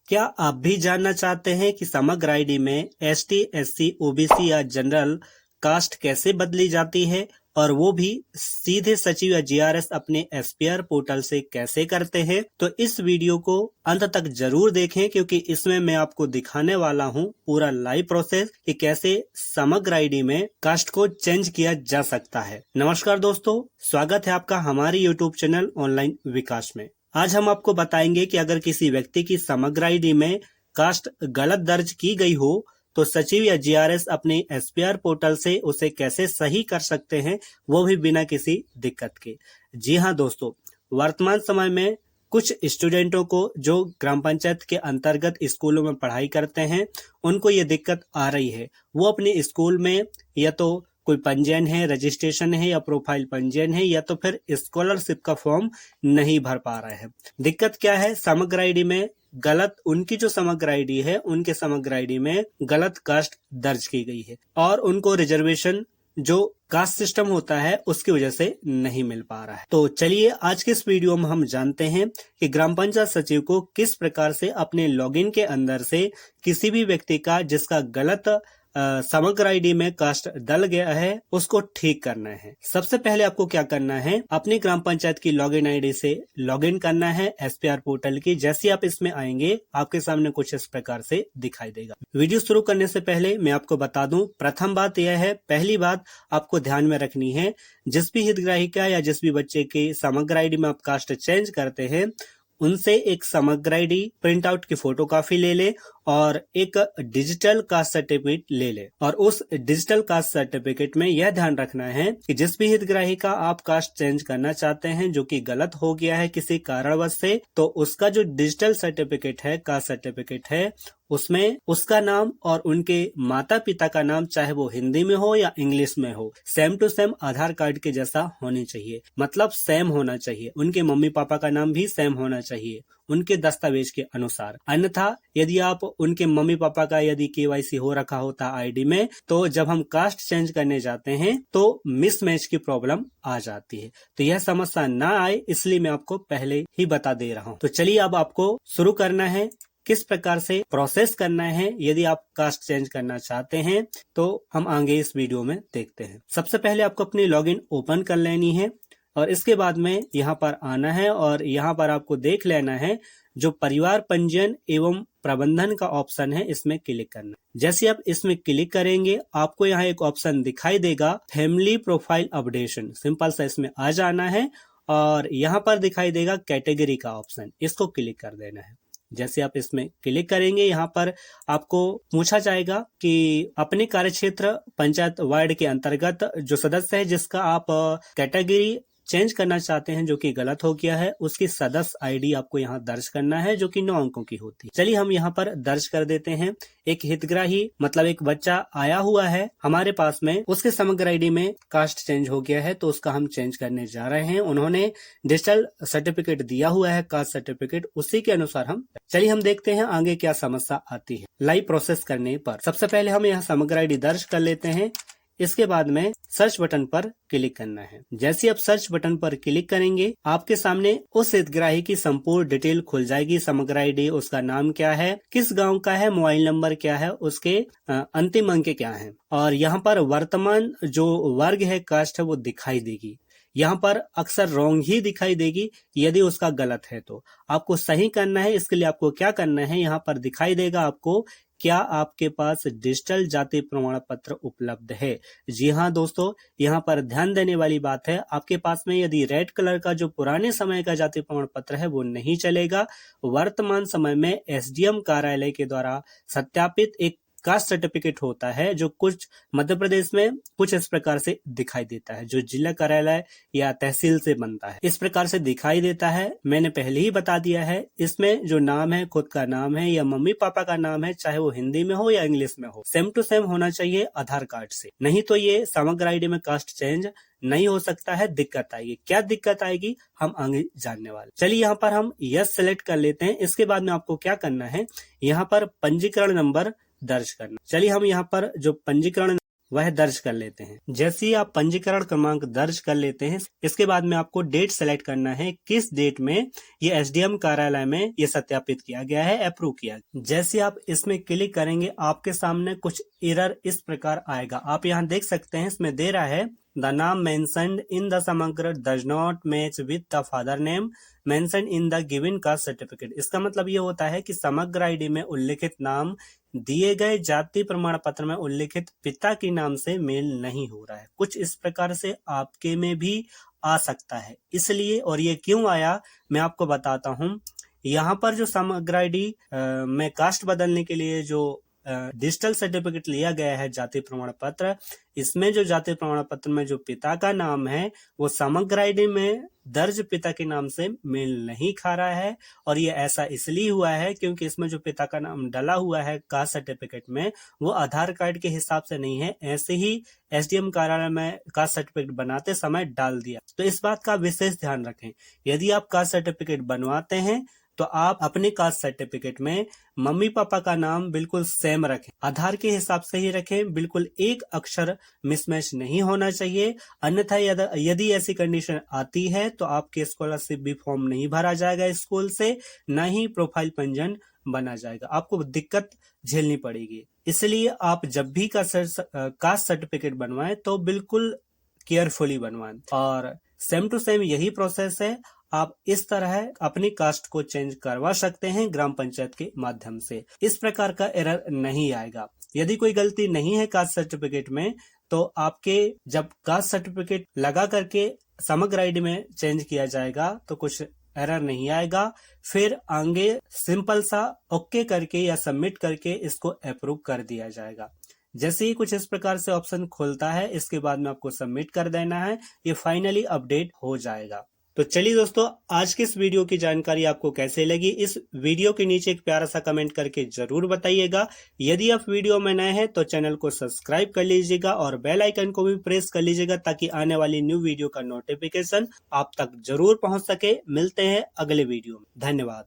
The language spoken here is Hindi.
क्या आप भी जानना चाहते हैं कि समग्र आईडी में एसटी, एससी, ओबीसी या जनरल कास्ट कैसे बदली जाती है और वो भी सीधे सचिव या जीआरएस अपने एसपीआर पोर्टल से कैसे करते हैं? तो इस वीडियो को अंत तक जरूर देखें क्योंकि इसमें मैं आपको दिखाने वाला हूं पूरा लाइव प्रोसेस कि कैसे समग्र आईडी में कास्ट को चेंज किया जा सकता है। नमस्कार दोस्तों, स्वागत है आपका हमारे यूट्यूब चैनल ऑनलाइन विकास में। आज हम आपको बताएंगे कि अगर किसी व्यक्ति की समग्र आईडी में कास्ट गलत दर्ज की गई हो तो सचिव या जीआरएस अपने एसपीआर पोर्टल से उसे कैसे सही कर सकते हैं, वो भी बिना किसी दिक्कत के। जी हाँ दोस्तों, वर्तमान समय में कुछ स्टूडेंटों को जो ग्राम पंचायत के अंतर्गत स्कूलों में पढ़ाई करते हैं उनको ये दिक्कत आ रही है। वो अपने स्कूल में या तो कोई पंजीयन है, रजिस्ट्रेशन है या प्रोफाइल पंजीयन है या तो फिर स्कॉलरशिप का फॉर्म नहीं भर पा रहे हैं। दिक्कत क्या है? समग्र आईडी में गलत, उनकी जो समग्र आईडी है उनके समग्र आईडी में गलत कास्ट दर्ज की गई है और उनको रिजर्वेशन जो कास्ट सिस्टम होता है उसकी वजह से नहीं मिल पा रहा है। तो चलिए आज के इस वीडियो में हम जानते हैं कि ग्राम पंचायत सचिव को किस प्रकार से अपने लॉगिन के अंदर से किसी भी व्यक्ति का जिसका गलत समग्र आईडी में कास्ट डल गया है उसको ठीक करना है। सबसे पहले आपको क्या करना है, अपनी ग्राम पंचायत की लॉगिन आईडी से लॉगिन करना है एसपीआर पोर्टल की। जैसे आप इसमें आएंगे आपके सामने कुछ इस प्रकार से दिखाई देगा। वीडियो शुरू करने से पहले मैं आपको बता दूं, प्रथम बात यह है, पहली बात आपको ध्यान में रखनी है, जिस भी हितग्राही का या जिस भी बच्चे की समग्र आईडी में आप कास्ट चेंज करते हैं उनसे एक समग्र आईडी प्रिंट आउट की फोटो कॉपी ले ले और एक डिजिटल कास्ट सर्टिफिकेट ले ले। और उस डिजिटल कास्ट सर्टिफिकेट में यह ध्यान रखना है कि जिस भी हितग्राही का आप कास्ट चेंज करना चाहते हैं जो कि गलत हो गया है किसी कारणवश से, तो उसका जो डिजिटल सर्टिफिकेट है, कास्ट सर्टिफिकेट है, उसमें उसका नाम और उनके माता पिता का नाम, चाहे वो हिंदी में हो या इंग्लिश में हो, same to same Aadhaar card के जैसा होनी चाहिए। मतलब सेम होना चाहिए। उनके मम्मी पापा का नाम भी सेम होना चाहिए उनके दस्तावेज के अनुसार। अन्यथा यदि आप उनके मम्मी पापा का यदि केवाईसी हो रखा होता आईडी में, तो जब हम कास्ट चेंज करने जाते हैं तो मिसमैच की प्रॉब्लम आ जाती है। तो यह समस्या ना आए इसलिए मैं आपको पहले ही बता दे रहा हूँ। तो चलिए अब आपको शुरू करना है, किस प्रकार से प्रोसेस करना है यदि आप कास्ट चेंज करना चाहते हैं, तो हम आगे इस वीडियो में देखते हैं। सबसे पहले आपको अपनी लॉगिन ओपन कर लेनी है और इसके बाद में यहाँ पर आना है और यहाँ पर आपको देख लेना है जो परिवार पंजीयन एवं प्रबंधन का ऑप्शन है, इसमें क्लिक करना। जैसे आप इसमें क्लिक करेंगे आपको यहाँ एक ऑप्शन दिखाई देगा, फैमिली प्रोफाइल अपडेशन। सिंपल सा इसमें आ जाना है और यहाँ पर दिखाई देगा कैटेगरी का ऑप्शन, इसको क्लिक कर देना है। जैसे आप इसमें क्लिक करेंगे यहाँ पर आपको पूछा जाएगा कि अपने कार्यक्षेत्र पंचायत वार्ड के अंतर्गत जो सदस्य है जिसका आप कैटेगरी चेंज करना चाहते हैं जो कि गलत हो गया है, उसकी सदस्य आईडी आपको यहाँ दर्ज करना है जो कि 9 अंकों की होती है। चलिए हम यहाँ पर दर्ज कर देते हैं। एक हितग्राही मतलब एक बच्चा आया हुआ है हमारे पास में, उसके समग्र आईडी में कास्ट चेंज हो गया है तो उसका हम चेंज करने जा रहे हैं। उन्होंने डिजिटल सर्टिफिकेट दिया हुआ है कास्ट सर्टिफिकेट, उसी के अनुसार हम चलिए हम देखते हैं आगे क्या समस्या आती है लाइव प्रोसेस करने पर। सबसे पहले हम यहाँ समग्र आईडी दर्ज कर लेते हैं। इसके बाद में सर्च बटन पर क्लिक करना है। जैसे आप सर्च बटन पर क्लिक करेंगे आपके सामने उस हितग्राही की संपूर्ण डिटेल खुल जाएगी। समग्र आईडी, उसका नाम क्या है, किस गांव का है, मोबाइल नंबर क्या है, उसके अंतिम अंक क्या हैं और यहाँ पर वर्तमान जो वर्ग है, कास्ट है, वो दिखाई देगी। यहाँ पर अक्सर रॉन्ग ही दिखाई देगी यदि उसका गलत है तो आपको सही करना है। इसके लिए आपको क्या करना है, यहाँ पर दिखाई देगा आपको क्या आपके पास डिजिटल जाति प्रमाण पत्र उपलब्ध है। जी हाँ दोस्तों, यहाँ पर ध्यान देने वाली बात है, आपके पास में यदि रेड कलर का जो पुराने समय का जाति प्रमाण पत्र है वो नहीं चलेगा। वर्तमान समय में एसडीएम कार्यालय के द्वारा सत्यापित एक कास्ट सर्टिफिकेट होता है जो कुछ मध्य प्रदेश में कुछ इस प्रकार से दिखाई देता है, जो जिला कार्यालय या तहसील से बनता है। इस प्रकार से दिखाई देता है। मैंने पहले ही बता दिया है, इसमें जो नाम है खुद का नाम है या मम्मी पापा का नाम है, चाहे वो हिंदी में हो या इंग्लिश में हो, सेम टू सेम होना चाहिए आधार कार्ड से। नहीं तो ये समग्र आईडी में कास्ट चेंज नहीं हो सकता है, दिक्कत आएगी। क्या दिक्कत आएगी हम आगे जानने वाले। चलिए यहाँ पर हम यस सेलेक्ट कर लेते हैं। इसके बाद में आपको क्या करना है, यहाँ पर पंजीकरण नंबर दर्ज करना। चलिए हम यहाँ पर जो पंजीकरण वह दर्ज कर लेते हैं। जैसे ही आप पंजीकरण क्रमांक दर्ज कर लेते हैं, इसके बाद में आपको डेट सेलेक्ट करना है, किस डेट में ये एसडीएम कार्यालय में ये सत्यापित किया गया है, अप्रूव किया। जैसे आप इसमें क्लिक करेंगे, आपके सामने कुछ एरर इस प्रकार आएगा। आप यहाँ देख सकते हैं, इसमें दे रहा है The name mentioned in the समग्र does not match with the father name mentioned in the given caste certificate। इसका मतलब ये होता है कि समग्र आईडी में उल्लिखित नाम दिए गए जाति प्रमाण पत्र में उल्लिखित पिता के नाम से मेल नहीं हो रहा है। कुछ इस प्रकार से आपके में भी आ सकता है। इसलिए, और ये क्यों आया मैं आपको बताता हूँ। यहाँ पर जो समग्र आईडी में कास्ट बदलने के लिए जो डिजिटल सर्टिफिकेट लिया गया है जाति प्रमाण पत्र, इसमें जो जाति प्रमाण पत्र में जो पिता का नाम है वो समग्र आईडी में दर्ज पिता के नाम से मेल नहीं खा रहा है। और ये ऐसा इसलिए हुआ है क्योंकि इसमें जो पिता का नाम डला हुआ है कास्ट सर्टिफिकेट में वो आधार कार्ड के हिसाब से नहीं है, ऐसे ही एसडीएम कार्यालय में कास्ट सर्टिफिकेट बनाते समय डाल दिया। तो इस बात का विशेष ध्यान रखें। यदि आप कास्ट सर्टिफिकेट बनवाते हैं तो आप अपने कास्ट सर्टिफिकेट में मम्मी पापा का नाम बिल्कुल सेम रखें, आधार के हिसाब से ही रखें, बिल्कुल एक अक्षर मिसमैच नहीं होना चाहिए। अन्यथा यदि ऐसी कंडीशन आती है तो आपके स्कॉलरशिप भी फॉर्म नहीं भरा जाएगा स्कूल से, न ही प्रोफाइल पंजीयन बना जाएगा, आपको दिक्कत झेलनी पड़ेगी। इसलिए आप जब भी कास्ट सर्टिफिकेट बनवाएं तो बिल्कुल केयरफुली बनवाएं। और सेम टू सेम यही प्रोसेस है, आप इस तरह अपनी कास्ट को चेंज करवा सकते हैं ग्राम पंचायत के माध्यम से। इस प्रकार का एरर नहीं आएगा। यदि कोई गलती नहीं है कास्ट सर्टिफिकेट में तो आपके जब कास्ट सर्टिफिकेट लगा करके समग्र आईडी में चेंज किया जाएगा तो कुछ एरर नहीं आएगा। फिर आगे सिंपल सा ओके करके या सबमिट करके इसको अप्रूव कर दिया जाएगा। जैसे ही कुछ इस प्रकार से ऑप्शन खुलता है, इसके बाद में आपको सबमिट कर देना है, ये फाइनली अपडेट हो जाएगा। तो चलिए दोस्तों, आज की इस वीडियो की जानकारी आपको कैसे लगी, इस वीडियो के नीचे एक प्यारा सा कमेंट करके जरूर बताइएगा। यदि आप वीडियो में नए हैं तो चैनल को सब्सक्राइब कर लीजिएगा और बेल आइकन को भी प्रेस कर लीजिएगा ताकि आने वाली न्यू वीडियो का नोटिफिकेशन आप तक जरूर पहुंच सके। मिलते हैं अगले वीडियो में। धन्यवाद।